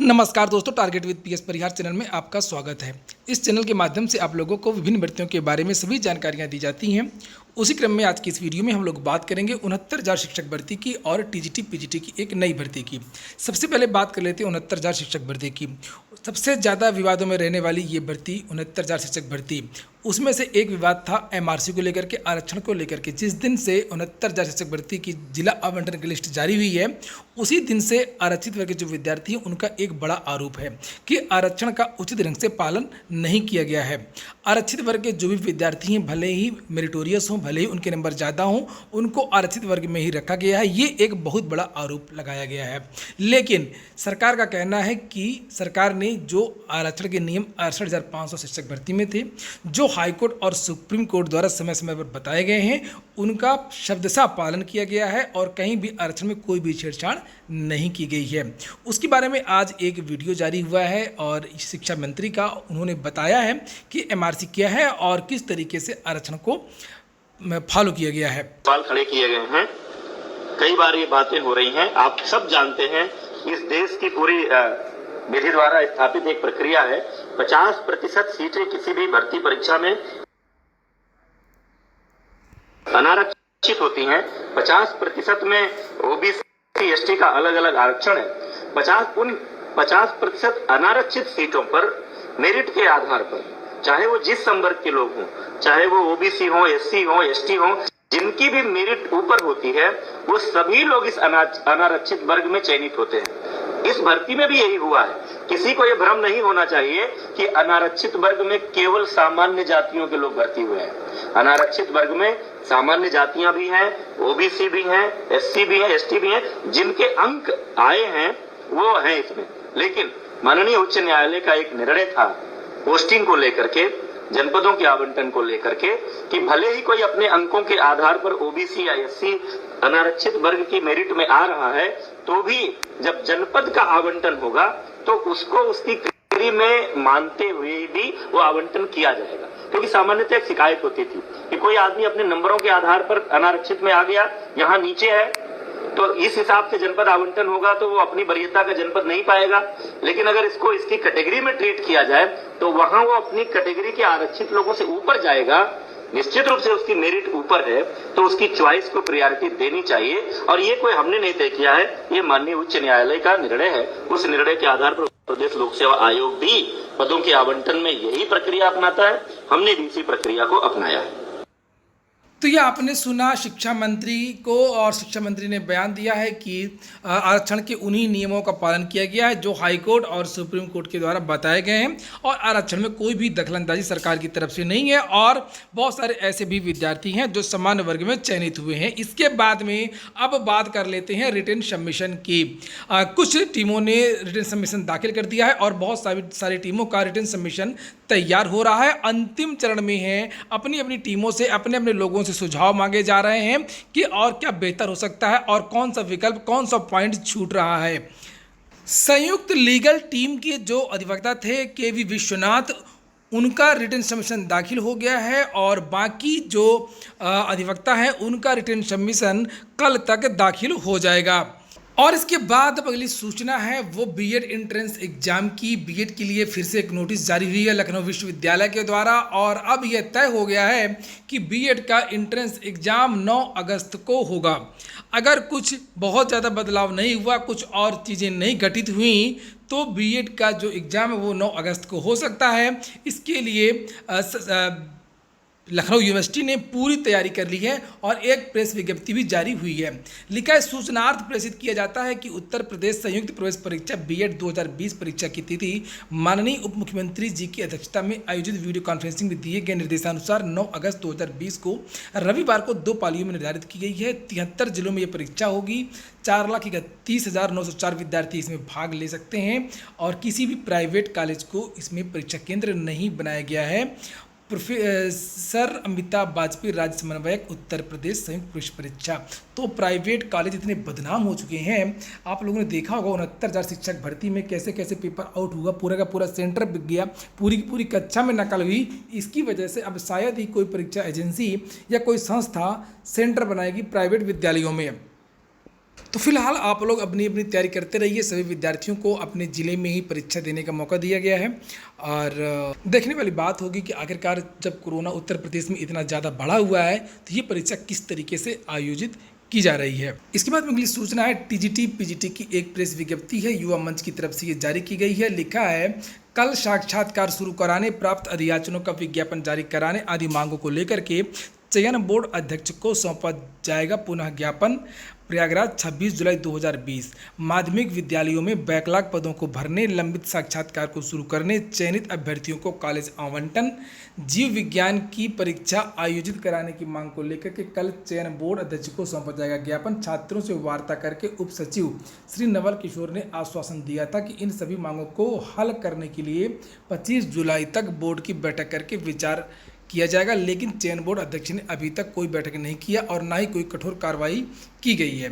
नमस्कार दोस्तों, target with PS Parihar channel में आपका स्वागत है। इस चैनल के माध्यम से आप लोगों को विभिन्न भर्तियों के बारे में सभी जानकारियां दी जाती हैं। उसी क्रम में आज की इस वीडियो में हम लोग बात करेंगे 69,000 शिक्षक भर्ती की और टीजीटी पीजीटी की एक नई भर्ती की। सबसे पहले बात कर लेते हैं 69,000 शिक्षक भर्ती की। सबसे ज़्यादा विवादों में रहने वाली ये भर्ती 69,000 शिक्षक भर्ती, उसमें से एक विवाद था एमआरसी को लेकर के, आरक्षण को लेकर के। जिस दिन से 69,000 शिक्षक भर्ती की जिला आवंटन की लिस्ट जारी हुई है, उसी दिन से आरक्षित वर्ग के जो विद्यार्थी हैं उनका एक बड़ा आरोप है कि आरक्षण का उचित ढंग से पालन नहीं किया गया है। आरक्षित वर्ग के जो भी विद्यार्थी हैं, भले ही मेरिटोरियस हों, भले ही उनके नंबर ज़्यादा हों, उनको आरक्षित वर्ग में ही रखा गया है। ये एक बहुत बड़ा आरोप लगाया गया है। लेकिन सरकार का कहना है कि सरकार ने जो आरक्षण के नियम 68,500 शिक्षक भर्ती में थे, जो हाईकोर्ट और सुप्रीम कोर्ट द्वारा समय समय पर बताए गए हैं, उनका शब्दशः पालन किया गया है और कहीं भी आरक्षण में कोई भी छेड़छाड़ नहीं की गई है। उसके बारे में आज एक वीडियो जारी हुआ है और शिक्षा मंत्री का उन्होंने बताया है कि एमआरसी क्या है और किस तरीके से आरक्षण को फॉलो किया गया है। सवाल खड़े किए गए हैं, कई बार ये बातें हो रही हैं। आप सब जानते हैं इस देश की पूरी विधि द्वारा स्थापित एक प्रक्रिया है। 50% सीटें किसी भी भर्ती परीक्षा में अनारक्षित होती हैं। 50% में ओबीसी एसटी का अलग अलग आरक्षण है। 50% अनारक्षित सीटों पर मेरिट के आधार पर, चाहे वो जिस संवर्ग के लोग हों, चाहे वो ओबीसी हो, एससी हो, एसटी हो, जिनकी भी मेरिट ऊपर होती है, वो सभी लोग इस अनारक्षित वर्ग में चयनित होते हैं। इस भर्ती में भी यही हुआ है। किसी को यह भ्रम नहीं होना चाहिए कि अनारक्षित वर्ग में केवल सामान्य जातियों के लोग भर्ती हुए हैं। अनारक्षित वर्ग में सामान्य जातियां भी हैं, ओबीसी भी हैं, एससी भी हैं, एसटी भी हैं। जिनके अंक आए हैं वो हैं इसमें। लेकिन माननीय उच्च न्यायालय का एक निर्णय था पोस्टिंग को लेकर के, जनपदों के आवंटन को लेकर के, कि भले ही कोई अपने अंकों के आधार पर ओबीसी या एससी अनारक्षित वर्ग की मेरिट में आ रहा है, तो भी जब जनपद का आवंटन होगा तो उसको उसकी कैटेगरी में मानते हुए भी वो आवंटन किया जाएगा। क्योंकि सामान्यतः एक शिकायत होती थी कि कोई आदमी अपने नंबरों के आधार पर अनारक्षित में आ गया, यहाँ नीचे है, तो इस हिसाब से जनपद आवंटन होगा तो वो अपनी वरीयता का जनपद नहीं पाएगा। लेकिन अगर इसको इसकी कैटेगरी में ट्रीट किया जाए तो वहां वो अपनी कैटेगरी के आरक्षित लोगों से ऊपर जाएगा। निश्चित रूप से उसकी मेरिट ऊपर है तो उसकी चॉइस को प्रायोरिटी देनी चाहिए। और ये कोई हमने नहीं तय किया है, ये माननीय उच्च न्यायालय का निर्णय है। उस निर्णय के आधार पर प्रदेश लोक सेवा आयोग भी पदों के आवंटन में यही प्रक्रिया अपनाता है। हमने भी इसी प्रक्रिया को अपनाया है। तो ये आपने सुना शिक्षा मंत्री को, और शिक्षा मंत्री ने बयान दिया है कि आरक्षण के उन्हीं नियमों का पालन किया गया है जो हाईकोर्ट और सुप्रीम कोर्ट के द्वारा बताए गए हैं और आरक्षण में कोई भी दखलंदाजी सरकार की तरफ से नहीं है। और बहुत सारे ऐसे भी विद्यार्थी हैं जो सामान्य वर्ग में चयनित हुए हैं। इसके बाद में अब बात कर लेते हैं रिटन सबमिशन की। कुछ टीमों ने रिटन सबमिशन दाखिल कर दिया है और बहुत सारी टीमों का रिटन सबमिशन तैयार हो रहा है, अंतिम चरण में है। अपनी अपनी टीमों से, अपने अपने लोगों से सुझाव मांगे जा रहे हैं कि और क्या बेहतर हो सकता है और कौन सा विकल्प, कौन सा पॉइंट छूट रहा है। संयुक्त लीगल टीम के जो अधिवक्ता थे केवी विश्वनाथ, उनका रिटन सबमिशन दाखिल हो गया है और बाकी जो अधिवक्ता हैं उनका रिटन सबमिशन कल तक दाखिल हो जाएगा। और इसके बाद अब अगली सूचना है वो बीएड एंट्रेंस एग्जाम की। बीएड के लिए फिर से एक नोटिस जारी हुई है लखनऊ विश्वविद्यालय के द्वारा और अब यह तय हो गया है कि बीएड का एंट्रेंस एग्जाम 9 अगस्त को होगा। अगर कुछ बहुत ज़्यादा बदलाव नहीं हुआ, कुछ और चीज़ें नहीं घटित हुई, तो बीएड का जो एग्ज़ाम है वो 9 अगस्त को हो सकता है। इसके लिए लखनऊ यूनिवर्सिटी ने पूरी तैयारी कर ली है और एक प्रेस विज्ञप्ति भी जारी हुई है। लिखा है, सूचनार्थ प्रेषित किया जाता है कि उत्तर प्रदेश संयुक्त प्रवेश परीक्षा बीएड 2020 परीक्षा की तिथि माननीय उप मुख्यमंत्री जी की अध्यक्षता में आयोजित वीडियो कॉन्फ्रेंसिंग में दिए गए निर्देशानुसार 9 अगस्त 2020 को रविवार को 2 पालियों में निर्धारित की गई है। 73 जिलों में ये परीक्षा होगी। 4,31,904 विद्यार्थी इसमें भाग ले सकते हैं और किसी भी प्राइवेट कॉलेज को इसमें परीक्षा केंद्र नहीं बनाया गया है। प्रोफेसर अमिताभ वाजपेयी राज्य समन्वयक उत्तर प्रदेश संयुक्त प्रवेश परीक्षा। तो प्राइवेट कॉलेज इतने बदनाम हो चुके हैं। आप लोगों ने देखा होगा 69,000 शिक्षक भर्ती में कैसे कैसे पेपर आउट हुआ, पूरा का पूरा सेंटर बिक गया, पूरी की पूरी कक्षा में नकल हुई। इसकी वजह से अब शायद ही कोई परीक्षा एजेंसी या कोई संस्था सेंटर बनाएगी प्राइवेट विद्यालयों में। तो फिलहाल आप लोग अपनी अपनी तैयारी करते रहिए। सभी विद्यार्थियों को अपने ज़िले में ही परीक्षा देने का मौका दिया गया है और देखने वाली बात होगी कि आखिरकार जब कोरोना उत्तर प्रदेश में इतना ज़्यादा बढ़ा हुआ है तो ये परीक्षा किस तरीके से आयोजित की जा रही है। इसके बाद में अगली सूचना है टीजीटी पीजीटी की एक प्रेस विज्ञप्ति है, युवा मंच की तरफ से ये जारी की गई है। लिखा है, कल साक्षात्कार शुरू कराने, प्राप्त अधियाचनों का विज्ञापन जारी कराने आदि मांगों को लेकर के चयन बोर्ड अध्यक्ष को सौंपा जाएगा पुनः ज्ञापन। प्रयागराज 26 जुलाई 2020। माध्यमिक विद्यालयों में बैकलॉग पदों को भरने, लंबित साक्षात्कार को शुरू करने, चयनित अभ्यर्थियों को कॉलेज आवंटन, जीव विज्ञान की परीक्षा आयोजित कराने की मांग को लेकर के कल चयन बोर्ड अध्यक्ष को सौंपा जाएगा ज्ञापन। छात्रों से वार्ता करके उप सचिव श्री नवल किशोर ने आश्वासन दिया था कि इन सभी मांगों को हल करने के लिए 25 जुलाई तक बोर्ड की बैठक करके विचार किया जाएगा, लेकिन चयन बोर्ड अध्यक्ष ने अभी तक कोई बैठक नहीं किया और ना ही कोई कठोर कार्रवाई की गई है।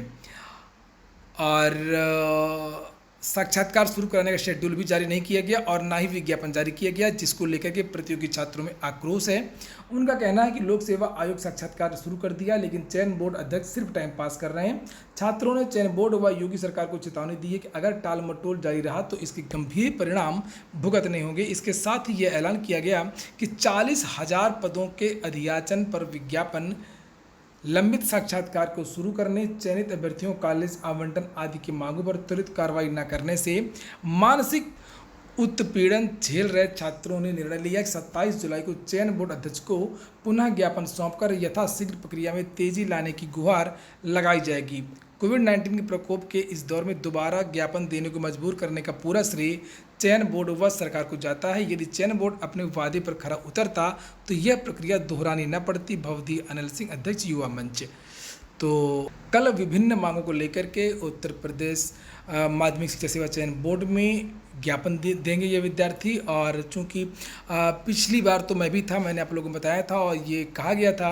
और साक्षात्कार शुरू कराने का शेड्यूल भी जारी नहीं किया गया और ना ही विज्ञापन जारी किया गया, जिसको लेकर के प्रतियोगी छात्रों में आक्रोश है। उनका कहना है कि लोक सेवा आयोग साक्षात्कार शुरू कर दिया, लेकिन चयन बोर्ड अध्यक्ष सिर्फ टाइम पास कर रहे हैं। छात्रों ने चयन बोर्ड व योगी सरकार को चेतावनी दी है कि अगर टाल मटोल जारी रहा तो इसके गंभीर परिणाम भुगतने होंगे। इसके साथ ही यह ऐलान किया गया कि 40,000 पदों के अधियाचन पर विज्ञापन, लंबित साक्षात्कार को शुरू करने, चयनित अभ्यर्थियों कॉलेज आवंटन आदि की मांगों पर त्वरित कार्रवाई न करने से मानसिक उत्पीड़न झेल रहे छात्रों ने निर्णय लिया कि 27 जुलाई को चयन बोर्ड अध्यक्ष को पुनः ज्ञापन सौंपकर यथाशीघ्र प्रक्रिया में तेजी लाने की गुहार लगाई जाएगी। कोविड-19 के प्रकोप के इस दौर में दोबारा ज्ञापन देने को मजबूर करने का पूरा श्रेय चयन बोर्ड व सरकार को जाता है। यदि चयन बोर्ड अपने वादे पर खरा उतरता तो यह प्रक्रिया दोहरानी न पड़ती। भवदी अनिल सिंह, अध्यक्ष युवा मंच। तो कल विभिन्न मांगों को लेकर के उत्तर प्रदेश माध्यमिक शिक्षा सेवा चयन बोर्ड में ज्ञापन देंगे ये विद्यार्थी। और चूंकि पिछली बार तो मैं भी था, मैंने आप लोगों को बताया था और ये कहा गया था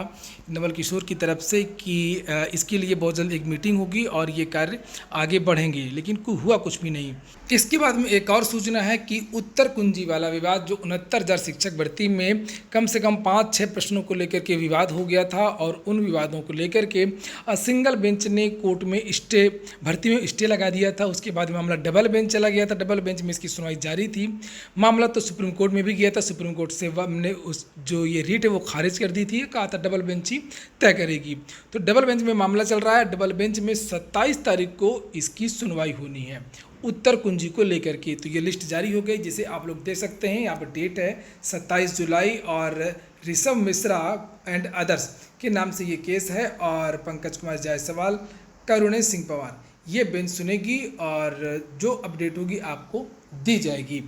नवल किशोर की तरफ से कि इसके लिए बहुत जल्द एक मीटिंग होगी और ये कार्य आगे बढ़ेंगे, लेकिन हुआ कुछ भी नहीं। इसके बाद में एक और सूचना है कि उत्तर कुंजी वाला विवाद, जो 69,000 शिक्षक भर्ती में कम से कम 5-6 प्रश्नों को लेकर के विवाद हो गया था और उन विवादों को लेकर के सिंगल बेंच ने कोर्ट में भर्ती में स्टे लगा दिया था। उसके बाद मामला डबल बेंच चला गया था। डबल बेंच में इसकी सुनवाई जारी थी। मामला तो सुप्रीम कोर्ट में भी गया था। सुप्रीम कोर्ट से ने उस जो ये रीट है वो खारिज कर दी थी, कहा था डबल बेंच ही तय करेगी। तो डबल बेंच में मामला चल रहा है। डबल बेंच में 27 तारीख को इसकी सुनवाई होनी है उत्तर कुंजी को लेकर के। तो ये लिस्ट जारी हो गई, जिसे आप लोग देख सकते हैं। यहाँ पर डेट है 27 जुलाई और ऋषभ मिश्रा एंड अदर्स के नाम से ये केस है और पंकज कुमार जायसवाल, करुणेश सिंह पवार ये बेंच सुनेगी और जो अपडेट होगी आपको दी जाएगी।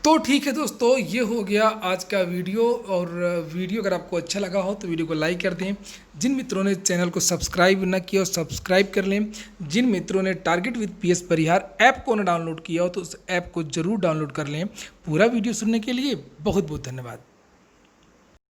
तो ठीक है दोस्तों, ये हो गया आज का वीडियो। और वीडियो अगर आपको अच्छा लगा हो तो वीडियो को लाइक कर दें। जिन मित्रों ने चैनल को सब्सक्राइब न किया हो सब्सक्राइब कर लें। जिन मित्रों ने target with PS Parihar app को न डाउनलोड किया हो तो उस ऐप को ज़रूर डाउनलोड कर लें। पूरा वीडियो सुनने के लिए बहुत बहुत धन्यवाद।